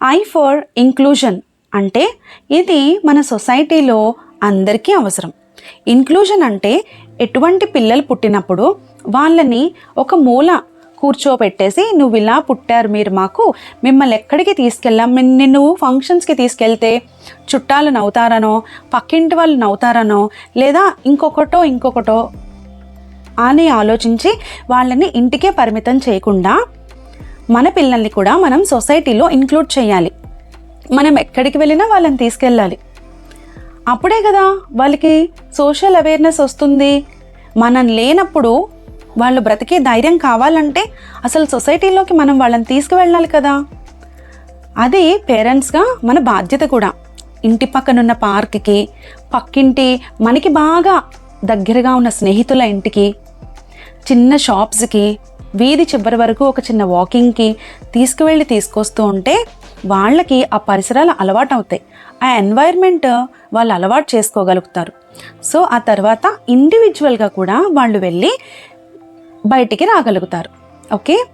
I for inclusion అంటే ఇది మన సొసైటీలో అందరికీ అవసరం. ఇంక్లూజన్ అంటే ఎటువంటి పిల్లలు పుట్టినప్పుడు వాళ్ళని ఒక మూల కూర్చోబెట్టేసి, నువ్వు ఇలా పుట్టారు మీరు, మాకు మిమ్మల్ని ఎక్కడికి తీసుకెళ్ళాం, నిన్ను ఫంక్షన్స్కి తీసుకెళ్తే చుట్టాలు నవ్వుతారనో, పక్కింటి వాళ్ళు నవ్వుతారనో, లేదా ఇంకొకటో అని ఆలోచించి వాళ్ళని ఇంటికే పరిమితం చేయకుండా మన పిల్లల్ని కూడా మనం సొసైటీలో ఇంక్లూడ్ చేయాలి. మనం ఎక్కడికి వెళ్ళినా వాళ్ళని తీసుకెళ్ళాలి. అప్పుడే కదా వాళ్ళకి సోషల్ అవేర్నెస్ వస్తుంది. మనం లేనప్పుడు వాళ్ళు బ్రతికే ధైర్యం కావాలంటే అసలు సొసైటీలోకి మనం వాళ్ళని తీసుకువెళ్ళాలి కదా. అది పేరెంట్స్గా మన బాధ్యత కూడా. ఇంటి పక్కనున్న పార్క్కి, పక్కింటి మనకి బాగా దగ్గరగా ఉన్న స్నేహితుల ఇంటికి, చిన్న షాప్స్కి, వీధి చివరి వరకు ఒక చిన్న వాకింగ్కి తీసుకువెళ్ళి తీసుకొస్తూ ఉంటే వాళ్ళకి ఆ పరిసరాలు అలవాటు అవుతాయి. ఆ ఎన్వైర్న్మెంట్ వాళ్ళు అలవాటు చేసుకోగలుగుతారు. సో ఆ తర్వాత ఇండివిజువల్గా కూడా వాళ్ళు వెళ్ళి బయటికి రాగలుగుతారు. ఓకే.